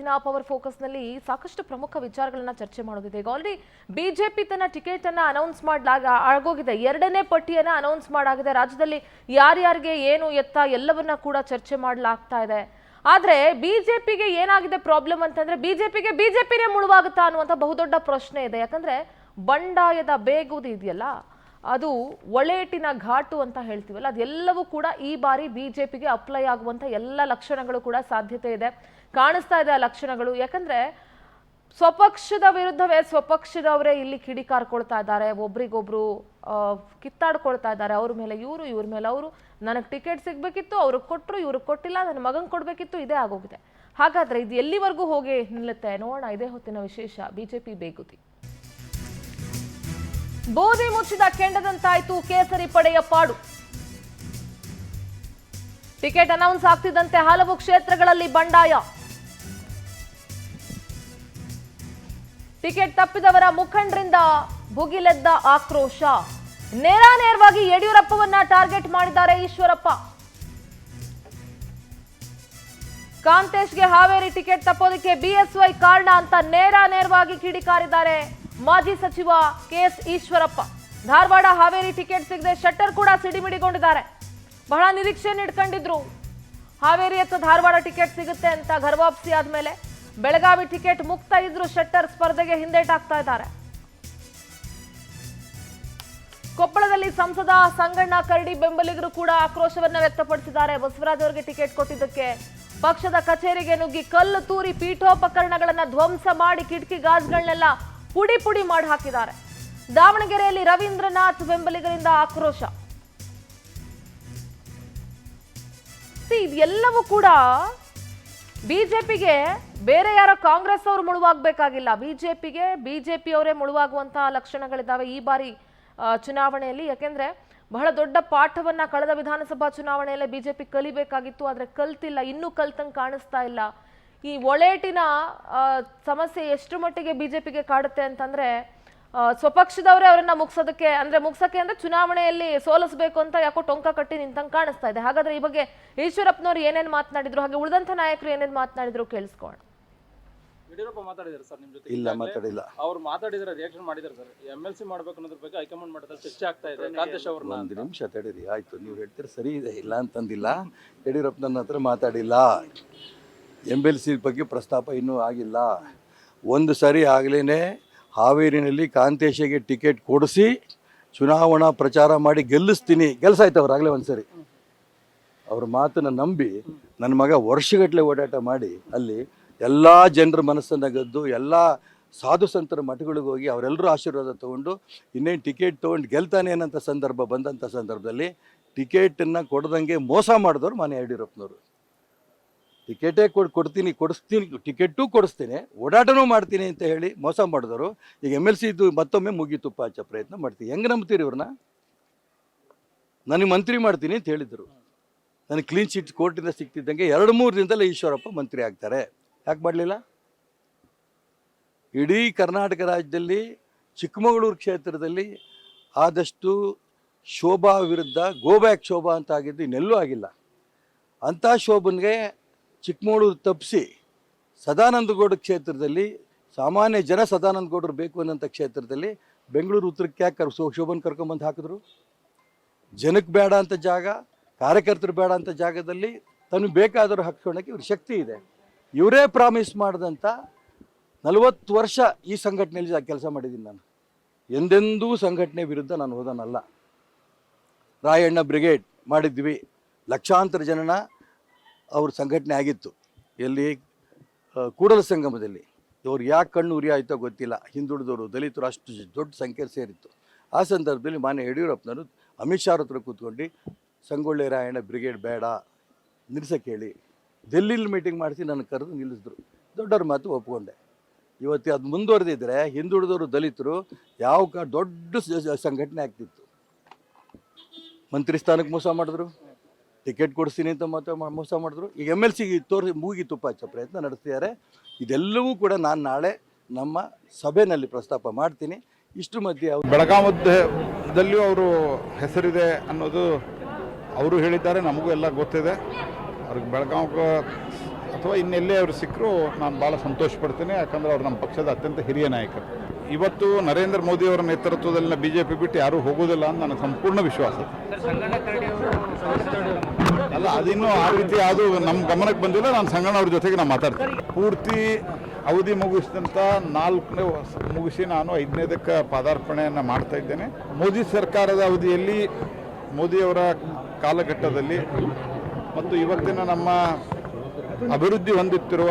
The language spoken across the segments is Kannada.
ಇವತ್ತಿನ ಪವರ್ ಫೋಕಸ್ ನಲ್ಲಿ ಸಾಕಷ್ಟು ಪ್ರಮುಖ ವಿಚಾರಗಳನ್ನ ಚರ್ಚೆ ಮಾಡೋದಿದೆ. ಈಗ ಆಲ್ರೆಡಿ ಬಿಜೆಪಿ ತನ್ನ ಟಿಕೆಟ್ ಅನ್ನ ಅನೌನ್ಸ್ ಆಗೋಗಿದೆ. ಎರಡನೇ ಪಟ್ಟಿಯನ್ನ ಅನೌನ್ಸ್ ಮಾಡಾಗಿದೆ. ರಾಜ್ಯದಲ್ಲಿ ಯಾರ್ಯಾರಿಗೆ ಏನು ಎತ್ತ ಎಲ್ಲವನ್ನ ಕೂಡ ಚರ್ಚೆ ಮಾಡಲಾಗ್ತಾ ಇದೆ. ಆದ್ರೆ ಬಿಜೆಪಿಗೆ ಏನಾಗಿದೆ ಪ್ರಾಬ್ಲಮ್ ಅಂತಂದ್ರೆ ಬಿಜೆಪಿನೇ ಮುಳುವಾಗುತ್ತಾ ಅನ್ನುವಂತ ಬಹುದೊಡ್ಡ ಪ್ರಶ್ನೆ ಇದೆ. ಯಾಕಂದ್ರೆ ಬಂಡಾಯದ ಬೇಗುದಿ ಇದೆಯಲ್ಲ, ಅದು ಒಳೇಟಿನ ಘಾಟು ಅಂತ ಹೇಳ್ತೀವಲ್ಲ, ಅದೆಲ್ಲವೂ ಕೂಡ ಈ ಬಾರಿ ಬಿಜೆಪಿಗೆ ಅಪ್ಲೈ ಆಗುವಂತ ಎಲ್ಲ ಲಕ್ಷಣಗಳು ಕೂಡ ಸಾಧ್ಯತೆ ಇದೆ, ಕಾಣಿಸ್ತಾ ಇದೆ ಆ ಲಕ್ಷಣಗಳು. ಯಾಕಂದ್ರೆ ಸ್ವಪಕ್ಷದ ವಿರುದ್ಧವೇ ಸ್ವಪಕ್ಷದವರೇ ಇಲ್ಲಿ ಕಿಡಿಕಾರ್ಕೊಳ್ತಾ ಇದ್ದಾರೆ, ಒಬ್ರಿಗೊಬ್ರು ಕಿತ್ತಾಡ್ಕೊಳ್ತಾ ಇದ್ದಾರೆ. ಅವ್ರ ಮೇಲೆ ಇವರು, ಇವ್ರ ಮೇಲೆ ಅವರು. ನನಗೆ ಟಿಕೆಟ್ ಸಿಗ್ಬೇಕಿತ್ತು, ಅವ್ರಿಗೆ ಕೊಟ್ಟರು, ಇವ್ರಿಗೆ ಕೊಟ್ಟಿಲ್ಲ, ನನ್ನ ಮಗಂಗೆ ಕೊಡ್ಬೇಕಿತ್ತು, ಇದೇ ಆಗೋಗಿದೆ. ಹಾಗಾದ್ರೆ ಇದು ಎಲ್ಲಿವರೆಗೂ ಹೋಗಿ ನಿಲ್ಲುತ್ತೆ ನೋಡೋಣ. ಇದೇ ಹೊತ್ತಿನ ವಿಶೇಷ ಬಿಜೆಪಿ ಬೇಗುದಿ. ಬೂದಿ ಮುಚ್ಚಿದ ಕೆಂಡದಂತಾಯ್ತು ಕೇಸರಿ ಪಡೆಯ ಪಾಡು. ಟಿಕೆಟ್ ಅನೌನ್ಸ್ ಆಗ್ತಿದ್ದಂತೆ ಹಲವು ಕ್ಷೇತ್ರಗಳಲ್ಲಿ ಬಂಡಾಯ. ಟಿಕೆಟ್ ತಪ್ಪಿದವರ ಮುಖಂಡರಿಂದ ಭುಗಿಲೆದ್ದ ಆಕ್ರೋಶ. ನೇರಾನೇರವಾಗಿ ಯಡಿಯೂರಪ್ಪವನ್ನ ಟಾರ್ಗೆಟ್ ಮಾಡಿದ್ದಾರೆ ಈಶ್ವರಪ್ಪ. ಕಾಂತೇಶ್ಗೆ ಹಾವೇರಿ ಟಿಕೆಟ್ ತಪ್ಪೋದಕ್ಕೆ ಬಿಎಸ್ವೈ ಕಾರಣ ಅಂತ ನೇರವಾಗಿ ಕಿಡಿಕಾರಿದ್ದಾರೆ ಮಾಜಿ ಸಚಿವ ಕೆಎಸ್ ಈಶ್ವರಪ್ಪ. ಧಾರವಾಡ ಹಾವೇರಿ ಟಿಕೆಟ್ ಸಿಗದೆ ಶೆಟ್ಟರ್ ಕೂಡ ಸಿಡಿಮಿಡಿಗೊಂಡಿದ್ದಾರೆ. ಬಹಳ ನಿರೀಕ್ಷೆಯನ್ನು ಇಟ್ಕೊಂಡಿದ್ರು, ಹಾವೇರಿ ಅಥವಾ ಧಾರವಾಡ ಟಿಕೆಟ್ ಸಿಗುತ್ತೆ ಅಂತ. ಗರ್ವಾಪ್ಸಿ ಆದ್ಮೇಲೆ ಬೆಳಗಾವಿ ಟಿಕೆಟ್ ಮುಕ್ತ ಇದ್ರು ಶೆಟ್ಟರ್ ಸ್ಪರ್ಧೆಗೆ ಹಿಂದೇಟಾಗ್ತಾ ಇದ್ದಾರೆ. ಕೊಪ್ಪಳದಲ್ಲಿ ಸಂಸದ ಸಂಗಣ್ಣ ಕರಡಿ ಬೆಂಬಲಿಗರು ಕೂಡ ಆಕ್ರೋಶವನ್ನ ವ್ಯಕ್ತಪಡಿಸಿದ್ದಾರೆ. ಬಸವರಾಜ್ ಅವರಿಗೆ ಟಿಕೆಟ್ ಕೊಟ್ಟಿದ್ದಕ್ಕೆ ಪಕ್ಷದ ಕಚೇರಿಗೆ ನುಗ್ಗಿ ಕಲ್ಲು ತೂರಿ ಪೀಠೋಪಕರಣಗಳನ್ನ ಧ್ವಂಸ ಮಾಡಿ ಕಿಟಕಿ ಗಾಜುಗಳನ್ನೆಲ್ಲ ಪುಡಿ ಮಾಡಿ ಹಾಕಿದ್ದಾರೆ. ದಾವಣಗೆರೆಯಲ್ಲಿ ರವೀಂದ್ರನಾಥ್ ಬೆಂಬಲಿಗರಿಂದ ಆಕ್ರೋಶ. ಇದೆಲ್ಲವೂ ಕೂಡ ಬಿಜೆಪಿಗೆ ಬೇರೆ ಯಾರೋ ಕಾಂಗ್ರೆಸ್ ಅವರು ಮುಳುವಾಗಬೇಕಾಗಿಲ್ಲ, ಬಿಜೆಪಿ ಅವರೇ ಮುಳುವಾಗುವಂತಹ ಲಕ್ಷಣಗಳಿದ್ದಾವೆ ಈ ಬಾರಿ ಚುನಾವಣೆಯಲ್ಲಿ. ಯಾಕೆಂದ್ರೆ ಬಹಳ ದೊಡ್ಡ ಪಾಠವನ್ನ ಕಳೆದ ವಿಧಾನಸಭಾ ಚುನಾವಣೆಯಲ್ಲೇ ಬಿಜೆಪಿ ಕಲಿಬೇಕಾಗಿತ್ತು, ಆದ್ರೆ ಕಲ್ತಿಲ್ಲ, ಇನ್ನೂ ಕಲ್ತಂಗೆ ಕಾಣಿಸ್ತಾ ಇಲ್ಲ. ಈ ಒಳೇಟಿನ ಸಮಸ್ಯೆ ಎಷ್ಟು ಮಟ್ಟಿಗೆ ಬಿಜೆಪಿಗೆ ಕಾಡುತ್ತೆ ಅಂತಂದ್ರೆ ಸ್ವಪಕ್ಷದವರೇ ಅವರನ್ನ ಮುಗಿಸೋದಕ್ಕೆ ಮುಗಿಸಕ್ಕೆ ಅಂದ್ರೆ ಚುನಾವಣೆಯಲ್ಲಿ ಸೋಲಿಸಬೇಕು ಅಂತ ಯಾಕೋ ಟೊಂಕ ಕಟ್ಟಿ ನಿಂತಂಗೆ ಕಾಣಿಸ್ತಾ ಇದೆ. ಹಾಗಾದ್ರೆ ಈ ಬಗ್ಗೆ ಈಶ್ವರಪ್ಪನವರು ಏನೇನು ಮಾತನಾಡಿದ್ರು, ಹಾಗೆ ಉಳಿದಂತ ನಾಯಕರು ಏನೇನು ಮಾತನಾಡಿದ್ರು ಕೇಳಿಸ್ಕೋಣ. ಯಡಿಯೂರಪ್ಪ ಮಾತಾಡಿದ್ದಾರೆ ಸರ್ ನಿಮ್ಮ ಜೊತೆ? ಇಲ್ಲ, ಮಾತಾಡಿಲ್ಲ. ಅವ್ರು ಮಾತಾಡಿದ್ರೆ ರಿಯಾಕ್ಷನ್ ಮಾಡಿದ್ದಾರೆ ಸರ್. MLC ಮಾಡಬೇಕು ಅನ್ನೋದ್ರ ಬಗ್ಗೆ ಹೈಕಮಾಂಡ್ ಮಾಡಿದ್ರೆ ಚರ್ಚೆ ಆಗ್ತಾ ಇದೆ. ಕಾಂತೇಶ್ ಅವ್ರನ್ನ ಒಂದು ನಿಮಿಷ ತಡೀರಿ, ಆಯ್ತು, ನೀವು ಹೇಳ್ತೀರಿ ಸರಿ ಇದೆ, ಇಲ್ಲ ಅಂತಂದಿಲ್ಲ. ಯಡಿಯೂರಪ್ಪ ನನ್ನ ಹತ್ರ ಮಾತಾಡಿಲ್ಲ. MLC ಬಗ್ಗೆ ಪ್ರಸ್ತಾಪ ಇನ್ನೂ ಆಗಿಲ್ಲ. ಒಂದು ಸರಿ ಆಗಲೇ ಹಾವೇರಿನಲ್ಲಿ ಕಾಂತೇಶಿಗೆ ಟಿಕೆಟ್ ಕೊಡಿಸಿ ಚುನಾವಣಾ ಪ್ರಚಾರ ಮಾಡಿ ಗೆಲ್ಲಿಸಾಯ್ತು ಅವ್ರು ಆಗಲೇ ಒಂದು ಸರಿ. ಅವ್ರ ಮಾತನ್ನು ನಂಬಿ ನನ್ನ ಮಗ ವರ್ಷಗಟ್ಟಲೆ ಓಡಾಟ ಮಾಡಿ ಅಲ್ಲಿ ಎಲ್ಲ ಜನರ ಮನಸ್ಸನ್ನು ಗೆದ್ದು ಎಲ್ಲ ಸಾಧು ಸಂತರ ಮಠಗಳಿಗೆ ಹೋಗಿ ಅವರೆಲ್ಲರೂ ಆಶೀರ್ವಾದ ತೊಗೊಂಡು ಇನ್ನೇನು ಟಿಕೆಟ್ ತೊಗೊಂಡು ಗೆಲ್ತಾನೆ ಅನ್ನೋಂಥ ಸಂದರ್ಭ ಬಂದಂಥ ಸಂದರ್ಭದಲ್ಲಿ ಟಿಕೆಟನ್ನು ಕೊಡ್ದಂಗೆ ಮೋಸ ಮಾಡಿದವರು ಮಾನ್ಯ ಯಡಿಯೂರಪ್ಪನವರು. ಟಿಕೆಟೇ ಕೊಡಿಸ್ತೀನಿ, ಟಿಕೆಟು ಕೊಡಿಸ್ತೀನಿ, ಓಡಾಟನೂ ಮಾಡ್ತೀನಿ ಅಂತ ಹೇಳಿ ಮೋಸ ಮಾಡಿದವರು ಈಗ MLC ಇದು ಮತ್ತೊಮ್ಮೆ ಮುಗಿತುಪ್ಪ ಹಚ್ಚೋ ಪ್ರಯತ್ನ ಮಾಡ್ತೀನಿ. ಹೆಂಗೆ ನಂಬ್ತೀರಿ ಇವ್ರನ್ನ? ನನಗೆ ಮಂತ್ರಿ ಮಾಡ್ತೀನಿ ಅಂತ ಹೇಳಿದರು. ನನಗೆ ಕ್ಲೀನ್ ಚಿಟ್ ಕೋರ್ಟಿಂದ ಸಿಗ್ತಿದ್ದಂಗೆ 2-3 ದಿನದಲ್ಲೇ ಈಶ್ವರಪ್ಪ ಮಂತ್ರಿ ಆಗ್ತಾರೆ. ಯಾಕೆ ಮಾಡಲಿಲ್ಲ? ಇಡೀ ಕರ್ನಾಟಕ ರಾಜ್ಯದಲ್ಲಿ ಚಿಕ್ಕಮಗಳೂರು ಕ್ಷೇತ್ರದಲ್ಲಿ ಆದಷ್ಟು ಶೋಭಾ ವಿರುದ್ಧ ಗೋಬ್ಯಾಕ್ ಶೋಭಾ ಅಂತ ಆಗಿದ್ದು ಇನ್ನೆಲ್ಲೂ ಆಗಿಲ್ಲ. ಅಂಥ ಶೋಭನ್ಗೆ ಚಿಕ್ಕಮಗಳೂರು ತಪ್ಪಿಸಿ ಸದಾನಂದಗೌಡ ಕ್ಷೇತ್ರದಲ್ಲಿ ಸಾಮಾನ್ಯ ಜನ ಸದಾನಂದಗೌಡರು ಬೇಕು ಅನ್ನೋಂಥ ಕ್ಷೇತ್ರದಲ್ಲಿ ಬೆಂಗಳೂರು ಉತ್ತರಕ್ಕೆ ಯಾಕೆ ಶೋಭನ್ ಕರ್ಕೊಂಬಂದು ಹಾಕಿದ್ರು? ಜನಕ್ಕೆ ಬೇಡ ಅಂತ ಜಾಗ, ಕಾರ್ಯಕರ್ತರು ಬೇಡ ಅಂತ ಜಾಗದಲ್ಲಿ ತನಗೆ ಬೇಕಾದರೂ ಹಾಕ್ಕೊಳ್ಳೋಕ್ಕೆ ಇವ್ರ ಶಕ್ತಿ ಇದೆ. ಇವರೇ ಪ್ರಾಮಿಸ್ ಮಾಡಿದಂಥ 40 ವರ್ಷ ಈ ಸಂಘಟನೆಯಲ್ಲಿ ಕೆಲಸ ಮಾಡಿದ್ದೀನಿ ನಾನು. ಎಂದೆಂದೂ ಸಂಘಟನೆ ವಿರುದ್ಧ ನಾನು ಹೋದನಲ್ಲ. ರಾಯಣ್ಣ ಬ್ರಿಗೇಡ್ ಮಾಡಿದ್ವಿ, ಲಕ್ಷಾಂತರ ಜನನ ಅವ್ರ ಸಂಘಟನೆ ಆಗಿತ್ತು. ಎಲ್ಲಿ? ಕೂಡಲ ಸಂಗಮದಲ್ಲಿ. ಇವ್ರು ಯಾಕೆ ಕಣ್ಣು ಉರಿ ಆಯಿತೋ ಗೊತ್ತಿಲ್ಲ, ಹಿಂದುಳಿದವರು ದಲಿತರು ಅಷ್ಟು ದೊಡ್ಡ ಸಂಖ್ಯೆ ಸೇರಿತ್ತು. ಆ ಸಂದರ್ಭದಲ್ಲಿ ಮಾನ್ಯ ಯಡಿಯೂರಪ್ಪನವರು ಅಮಿತ್ ಶಾ ಹತ್ರ ಕೂತ್ಕೊಂಡು ಸಂಗೊಳ್ಳಿ ರಾಯಣ್ಣ ಬ್ರಿಗೇಡ್ ಬೇಡ, ನಿಲ್ಸಕ್ಕೆ ಹೇಳಿ ಡೆಲ್ಲಿಲಿ ಮೀಟಿಂಗ್ ಮಾಡಿಸಿ ನನ್ನ ಕರೆದು ನಿಲ್ಲಿಸಿದ್ರು. ದೊಡ್ಡವ್ರ ಮಾತು ಒಪ್ಕೊಂಡೆ. ಇವತ್ತು ಅದು ಮುಂದುವರೆದಿದ್ರೆ ಹಿಂದುಳಿದವರು ದಲಿತರು ಯಾವ ದೊಡ್ಡ ಸಂಘಟನೆ ಆಗ್ತಿತ್ತು. ಮಂತ್ರಿ ಸ್ಥಾನಕ್ಕೆ ಮೋಸ ಮಾಡಿದ್ರು, ಟಿಕೆಟ್ ಕೊಡಿಸ್ತೀನಿ ಅಂತ ಮೋಸ ಮಾಡಿದ್ರು. ಈಗ MLC ಮೂಗಿ ತುಪ್ಪ ಹಚ್ಚೋ ಪ್ರಯತ್ನ ನಡೆಸ್ತಿದ್ದಾರೆ. ಇದೆಲ್ಲವೂ ಕೂಡ ನಾನು ನಾಳೆ ನಮ್ಮ ಸಭೆಯಲ್ಲಿ ಪ್ರಸ್ತಾಪ ಮಾಡ್ತೀನಿ. ಇಷ್ಟು ಮಧ್ಯೆ ಬೆಳಗಾವಿಯಲ್ಲಿಯೂ ಅವರು ಹೆಸರಿದೆ ಅನ್ನೋದು ಅವರು ಹೇಳಿದ್ದಾರೆ, ನಮಗೂ ಎಲ್ಲ ಗೊತ್ತಿದೆ. ಅವ್ರಿಗೆ ಬೆಳಗಾವಿ ಅಥವಾ ಇನ್ನೆಲ್ಲೇ ಅವರು ಸಿಕ್ಕರೂ ನಾನು ಭಾಳ ಸಂತೋಷ ಪಡ್ತೀನಿ. ಯಾಕಂದರೆ ಅವ್ರು ನಮ್ಮ ಪಕ್ಷದ ಅತ್ಯಂತ ಹಿರಿಯ ನಾಯಕರು. ಇವತ್ತು ನರೇಂದ್ರ ಮೋದಿ ಅವರ ನೇತೃತ್ವದಲ್ಲಿನ BJP ಬಿಟ್ಟು ಯಾರೂ ಹೋಗೋದಿಲ್ಲ ಅಂತ ನನಗೆ ಸಂಪೂರ್ಣ ವಿಶ್ವಾಸ. ಅಲ್ಲ, ಅದಿನ್ನೂ ಆ ರೀತಿ ಅದು ನಮ್ಮ ಗಮನಕ್ಕೆ ಬಂದಿಲ್ಲ. ನಾನು ಸಂಗಣ್ಣ ಅವ್ರ ಜೊತೆಗೆ ನಾನು ಮಾತಾಡ್ತೀನಿ. ಪೂರ್ತಿ ಅವಧಿ ಮುಗಿಸಿದಂಥ 4ನೇ ಮುಗಿಸಿ ನಾನು 5ನೇದಕ್ಕೆ ಪಾದಾರ್ಪಣೆಯನ್ನು ಮಾಡ್ತಾ ಇದ್ದೇನೆ. ಮೋದಿ ಸರ್ಕಾರದ ಅವಧಿಯಲ್ಲಿ, ಮೋದಿಯವರ ಕಾಲಘಟ್ಟದಲ್ಲಿ ಮತ್ತು ಇವತ್ತಿನ ನಮ್ಮ ಅಭಿವೃದ್ಧಿ ಹೊಂದುತ್ತಿರುವ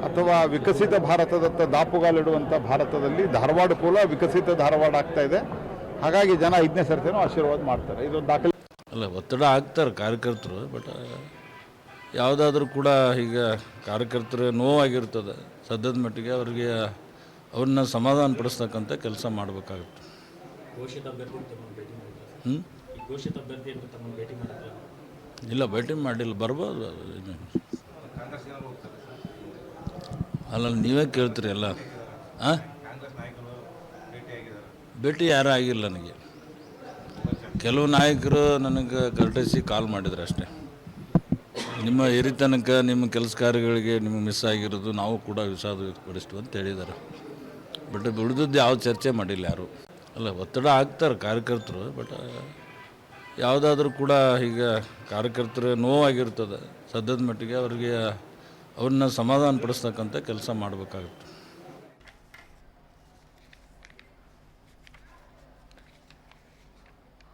ಅಥವಾ ವಿಕಸಿತ ಭಾರತದತ್ತ ದಾಪುಗಾಲಿಡುವಂಥ ಭಾರತದಲ್ಲಿ ಧಾರವಾಡ ಕೂಡ ವಿಕಸಿತ ಧಾರವಾಡ ಆಗ್ತಾ ಇದೆ. ಹಾಗಾಗಿ ಜನ 5ನೇ ಸರ್ತಿನೂ ಆಶೀರ್ವಾದ ಮಾಡ್ತಾರೆ. ಇದೊಂದು ದಾಖಲೆ ಅಲ್ಲ, ಒತ್ತಡ ಆಗ್ತಾರೆ ಕಾರ್ಯಕರ್ತರು. ಬಟ್ ಯಾವುದಾದ್ರೂ ಕೂಡ ಈಗ ಕಾರ್ಯಕರ್ತರು ನೋವಾಗಿರ್ತದೆ. ಸದ್ಯದ ಮಟ್ಟಿಗೆ ಅವ್ರಿಗೆ ಅವ್ರನ್ನ ಸಮಾಧಾನ ಪಡಿಸ್ತಕ್ಕಂಥ ಕೆಲಸ ಮಾಡಬೇಕಾಗುತ್ತೆ. ಇಲ್ಲ, ಭೇಟಿ ಮಾಡಿಲ್ಲ, ಬರ್ಬೋದು. ಅಲ್ಲ, ನೀವೇ ಕೇಳ್ತೀರಿ ಎಲ್ಲ. ಹಾಂ, ಭೇಟಿ ಯಾರೂ ಆಗಿಲ್ಲ ನನಗೆ. ಕೆಲವು ನಾಯಕರು ನನಗೆ ಕರ್ಟಸಿ ಕಾಲ್ ಮಾಡಿದ್ರು ಅಷ್ಟೇ. ನಿಮ್ಮ ಹಿರಿತನಕ, ನಿಮ್ಮ ಕೆಲಸ ಕಾರ್ಯಗಳಿಗೆ ನಿಮಗೆ ಮಿಸ್ ಆಗಿರೋದು ನಾವು ಕೂಡ ವಿಷಾದ ವ್ಯಕ್ತಪಡಿಸ್ತೀವಿ ಅಂತ ಹೇಳಿದ್ದಾರೆ. ಬಟ್ ಉಳಿದದ್ದು ಯಾವ ಚರ್ಚೆ ಮಾಡಿಲ್ಲ ಯಾರು. ಅಲ್ಲ, ಒತ್ತಡ ಆಗ್ತಾರೆ ಕಾರ್ಯಕರ್ತರು. ಬಟ್ ಯಾವುದಾದ್ರೂ ಕೂಡ ಈಗ ಕಾರ್ಯಕರ್ತರು ನೋವಾಗಿರ್ತದೆ. ಸದ್ಯದ ಮಟ್ಟಿಗೆ ಅವ್ರಿಗೆ ಅವ್ರನ್ನ ಸಮಾಧಾನ ಪಡಿಸ್ತಕ್ಕಂಥ ಕೆಲಸ ಮಾಡಬೇಕಾಗುತ್ತೆ.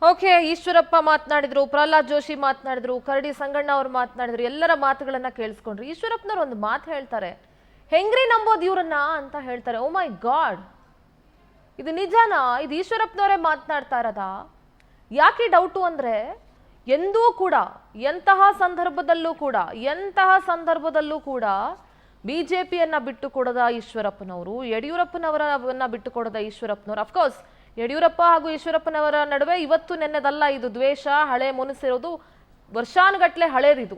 ಓಕೆ, ಈಶ್ವರಪ್ಪ ಮಾತನಾಡಿದ್ರು, ಪ್ರಹ್ಲಾದ್ ಜೋಶಿ ಮಾತನಾಡಿದ್ರು, ಕರಡಿ ಸಂಗಣ್ಣ ಅವ್ರು ಮಾತನಾಡಿದ್ರು. ಎಲ್ಲರ ಮಾತುಗಳನ್ನ ಕೇಳಿಸ್ಕೊಂಡ್ರು. ಈಶ್ವರಪ್ಪನವ್ರು ಒಂದು ಮಾತು ಹೇಳ್ತಾರೆ, ಹೆಂಗ್ರಿ ನಂಬೋದು ಇವ್ರನ್ನ ಅಂತ ಹೇಳ್ತಾರೆ. ಓ ಮೈ ಗಾಡ್, ಇದು ನಿಜನಾ? ಇದು ಈಶ್ವರಪ್ಪನವರೇ ಮಾತನಾಡ್ತಾ ಇರೋದಾ? ಯಾಕೆ ಡೌಟು ಅಂದರೆ, ಎಂದೂ ಕೂಡ ಎಂತಹ ಸಂದರ್ಭದಲ್ಲೂ ಕೂಡ BJPಯನ್ನ ಬಿಟ್ಟು ಕೊಡದ ಈಶ್ವರಪ್ಪನವರು, ಯಡಿಯೂರಪ್ಪನವರನ್ನ ಬಿಟ್ಟು ಕೊಡದ ಈಶ್ವರಪ್ಪನವರು. ಅಫ್ಕೋರ್ಸ್ ಯಡಿಯೂರಪ್ಪ ಹಾಗೂ ಈಶ್ವರಪ್ಪನವರ ನಡುವೆ ಇವತ್ತು ನೆನ್ನೆದಲ್ಲ ಇದು ದ್ವೇಷ, ಹಳೆ ಮುನಿಸಿರೋದು ವರ್ಷಾನುಗಟ್ಲೆ ಹಳೇದಿದು.